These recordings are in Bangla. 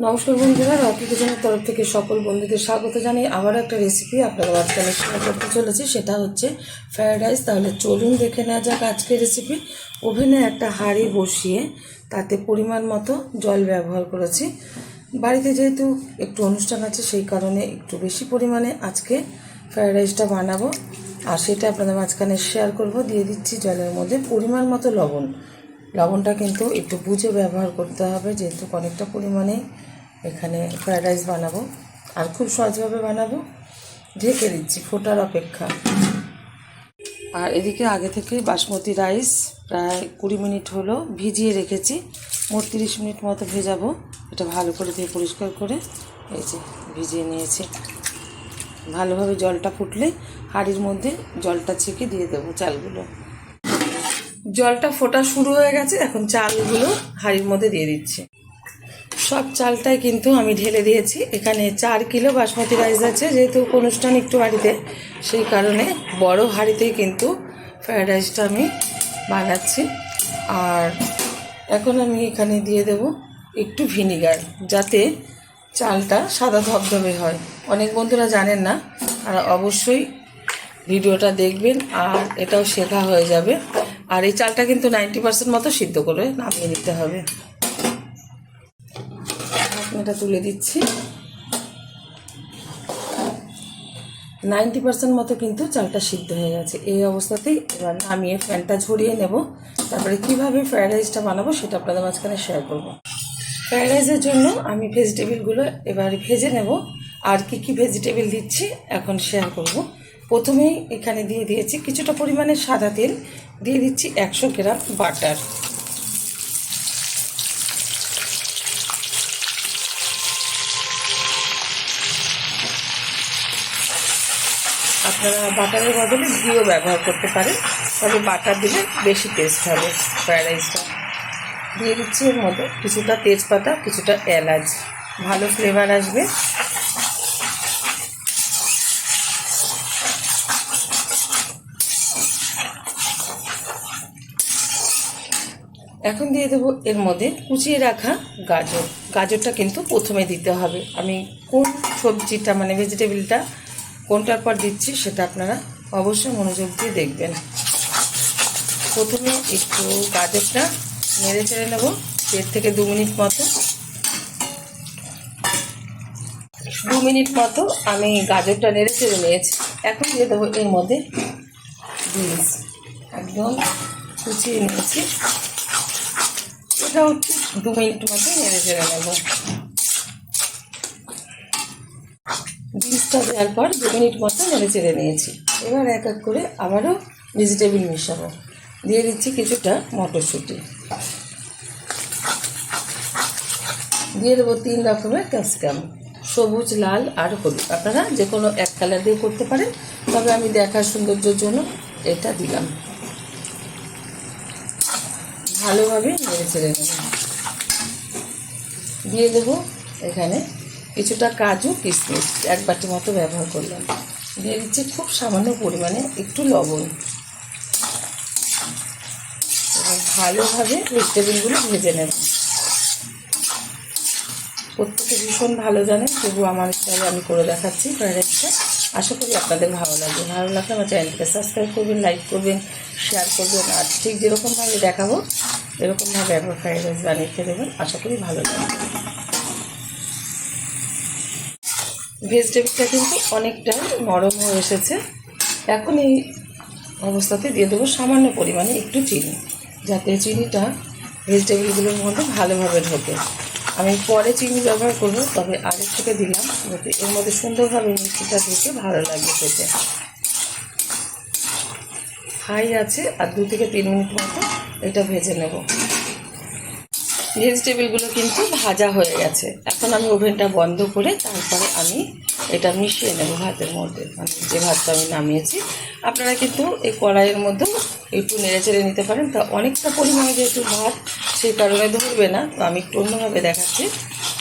নমস্কার বন্ধুরা, রাখি কিচেনের তরফ থেকে সকল বন্ধুদের স্বাগত জানিয়ে আবার একটা রেসিপি আপনাদের আজকে শেয়ার করতে চলেছি। সেটা হচ্ছে ফ্রায়েড রাইস। তাহলে চলুন দেখে নেওয়া যাক আজকের রেসিপি। ওভেনে একটা হাঁড়ি বসিয়ে তাতে পরিমাণ মতো জল ব্যবহার করেছি। বাড়িতে যেহেতু একটু অনুষ্ঠান আছে সেই কারণে একটু বেশি পরিমাণে আজকে ফ্রায়েড রাইসটা বানাবো, আর সেটা আপনাদের মাঝখানে শেয়ার করব। দিয়ে দিচ্ছি জলের মধ্যে পরিমাণ মতো লবণ। লবণটা কিন্তু একটু বুঝে ব্যবহার করতে হবে, যেহেতু অনেকটা পরিমাণে এখানে ফ্রায়েড রাইস বানাবো আর খুব সহজভাবে বানাবো। ঢেকে দিচ্ছি ফোটার অপেক্ষা। আর এদিকে আগে থেকে বাসমতি রাইস প্রায় 20 মিনিট হলো ভিজিয়ে রেখেছি। মোট 30 মিনিট মতো ভেজাবো। এটা ভালো করে ধুয়ে পরিষ্কার করে এই যে ভিজিয়ে নিয়েছি। ভালোভাবে জলটা ফুটলে হাঁড়ির মধ্যে জলটা ছেঁকে দিয়ে দেবো চালগুলো। জলটা ফোটা শুরু হয়ে গেছে, এখন চালগুলো হাঁড়ির মধ্যে দিয়ে দিচ্ছি। সব চালটাই কিন্তু আমি ঢেলে দিয়েছি। এখানে 4 কিলো বাসমতি রাইস আছে, যেহেতু অনুষ্ঠান একটু বাড়িতে, সেই কারণে বড় হাঁড়িতেই কিন্তু ফ্রায়েড রাইসটা আমি বানাচ্ছি। আর এখন আমি এখানে দিয়ে দেব একটু ভিনিগার, যাতে চালটা সাদা ধবধবে হয়। অনেক বন্ধুরা জানেন না, আর অবশ্যই ভিডিওটা দেখবেন, আর এটাও শেখা হয়ে যাবে। আর এই চালটা কিন্তু 90% মতো সিদ্ধ করে নামিয়ে নিতে হবে। এটা তুলে দিচ্ছি। 90% মতো কিন্তু চালটা সিদ্ধ হয়ে গেছে। এই অবস্থাতেই এবার নামিয়ে ফ্যানটা ঝরিয়ে নেব। তারপরে কিভাবে ফ্রায়েড রাইসটা বানাবো সেটা আপনাদের মাঝখানে শেয়ার করব। ফ্রায়েড রাইসের জন্য আমি ভেজিটেবিলগুলো এবার ভেজে নেব। আর কি কি ভেজিটেবিল দিচ্ছি এখন শেয়ার করব। প্রথমেই এখানে দিয়ে দিয়েছি কিছুটা পরিমাণে সাদা তেল, দিয়ে দিচ্ছি 100 গ্রাম বাটার। আপনারা বাটারের বদলে ঘিও ব্যবহার করতে পারেন, তবে বাটার দিলে বেশি টেস্ট হবে ফ্রায়েড রাইসটা। দিয়ে দিচ্ছি এর মধ্যে কিছুটা তেজপাতা, কিছুটা এলাচ, ভালো ফ্লেভার আসবে। এখন দিয়ে দেবো এর মধ্যে কুচিয়ে রাখা গাজর। গাজরটা কিন্তু প্রথমে দিতে হবে। আমি কোন সবজিটা মানে ভেজিটেবিলটা কোনটার পর দিচ্ছি সেটা আপনারা অবশ্যই মনোযোগ দিয়ে দেখবেন। প্রথমে একটু গাজরটা নেড়ে চেড়ে নেব 1 থেকে 2 মিনিট মতো। 2 মিনিট মতো আমি গাজরটা নেড়ে চেড়ে নিয়েছি। এখন দিয়ে দেবো এর মধ্যে বিনস, একদম কুচিয়ে নিয়েছি। এটাও 2 মিনিট মতো নেড়ে চেড়ে নেব। বিনসটা দেওয়ার পর 2 মিনিট মতো নেড়ে চেড়ে নিয়েছি। এবার এক এক করে আবারও ভেজিটেবিল মিশাবো। দিয়ে দিচ্ছি কিছুটা মটরশুঁটি, দিয়ে দেবো 3 রকমের ক্যাপসিকাম, সবুজ, লাল আর হলুদ। আপনারা যে কোনো এক কালার দিয়ে করতে পারেন, তবে আমি দেখার সৌন্দর্যের জন্য এটা দিলাম। ভালোভাবে নেড়ে চেড়ে নেব। দিয়ে দেবো এখানে কিছুটা কাজু, কিশমিশ 1 বাটি মতো ব্যবহার করলাম। দিয়ে দিচ্ছি খুব সামান্য পরিমাণে একটু লবণ। এবং ভালোভাবে ভেজিটেবিলগুলো ভেজে নেব। প্রত্যেকে ভীষণ ভালো জানেন, তবু আমার স্টাইলে আমি করে দেখাচ্ছি ফ্রায়েড রাইসটা। আশা করি আপনাদের ভালো লাগবে। ভালো লাগলে আমার চ্যানেলটাকে সাবস্ক্রাইব করবেন, লাইক করবেন, শেয়ার করবেন। আর ঠিক যেরকমভাবে দেখাবো এরকমভাবে একবার ফ্রায়েড রাইস বানিয়ে খেয়ে দেবেন। আশা করি ভালো লাগবে। ভেজিটেবিলটা কিন্তু অনেকটাই নরম হয়ে এসেছে। এখন এই অবস্থাতে দিয়ে দেবো সামান্য পরিমাণে একটু চিনি, যাতে চিনিটা ভেজিটেবিলগুলোর মধ্যে ভালোভাবে ঢোকে। আমি পরে চিনি ব্যবহার করবো, তবে আগের থেকে দিলাম যাতে এর মধ্যে সুন্দরভাবে মিষ্টিটা ঢুকে ভালো লাগবে খেতে। হাই আছে আর 2 থেকে 3 মিনিট মতো এটা ভেজে নেব। ভেজিটেবলগুলো কিন্তু ভাজা হয়ে গেছে। এখন আমি ওভেনটা বন্ধ করে তারপরে আমি এটা মিশিয়ে নেব ভাতের মধ্যে, মানে যে ভাতটা আমি নামিয়েছি। আপনারা কিন্তু এই কড়াইয়ের মধ্যে একটু নেড়ে চেড়ে নিতে পারেন। তা অনেকটা পরিমাণে যেহেতু ভাত, সেই কারণে ধরবে না, তো আমি একটু অন্যভাবে দেখাচ্ছি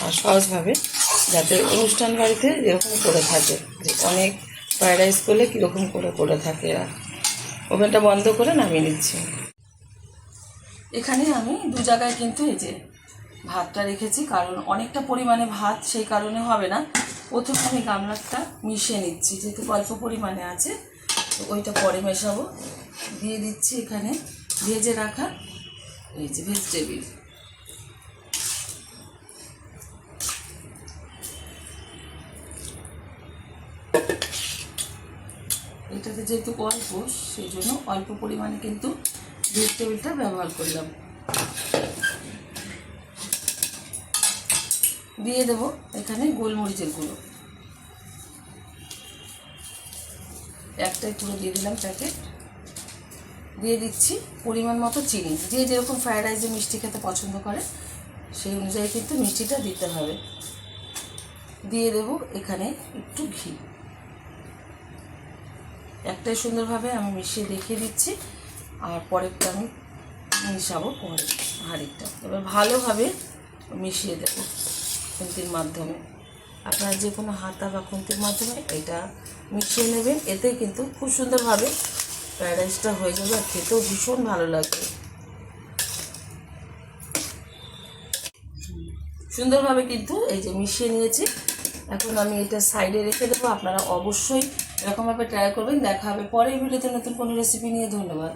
আর সহজভাবে, যাতে অনুষ্ঠান বাড়িতে এরকম করে থাকে, যে অনেক ফ্রায়েড রাইস করলে কীরকম করে থাকে। আর ওভেনটা বন্ধ করে নামিয়ে নিচ্ছি। এখানে আমি দু জায়গায় কিন্তু এই যে ভাতটা রেখেছি, কারণ অনেকটা পরিমাণে ভাত, সেই কারণে হবে না। প্রথমে আমি গামলাটা মিশিয়ে নিচ্ছি, যেহেতু অল্প পরিমাণে আছে, তো ওইটা পরে মেশাবো। দিয়ে দিচ্ছি এখানে ভেজে রাখা এই যে ভেজিটেবিল। এটাতে যেহেতু অল্প, সেই জন্য অল্প পরিমাণে কিন্তু ভেজিটেবিলটা ব্যবহার করলাম। দিয়ে দেব এখানে গোলমরিচের গুঁড়ো, একটাই পুরো দিয়ে দিলাম প্যাকেট। দিয়ে দিচ্ছি পরিমাণ মতো চিনি, যে যেরকম ফ্রায়েড রাইসে মিষ্টি খেতে পছন্দ করে সেই অনুযায়ী কিন্তু মিষ্টিটা দিতে হবে। দিয়ে দেব এখানে একটু ঘি, একটাই সুন্দরভাবে আমি মিশিয়ে দেখিয়ে দিচ্ছি, আর পরেরটা আমি মিশাবো পরে হাঁড়িটা। এবার ভালোভাবে মিশিয়ে দেবো খুন্তির মাধ্যমে। আপনারা যে কোনো হাতা বা খুন্তির মাধ্যমে এটা মিশিয়ে নেবেন, এতে কিন্তু খুব সুন্দরভাবে ফ্রায়েড রাইসটা হয়ে যাবে, আর খেতেও ভীষণ ভালো লাগবে। সুন্দরভাবে কিন্তু এই যে মিশিয়ে নিয়েছি। এখন আমি এটা সাইডে রেখে দেবো। আপনারা অবশ্যই এরকমভাবে ট্রাই করবেন। দেখা হবে পরের ভিডিওতে নতুন কোনো রেসিপি নিয়ে। ধন্যবাদ।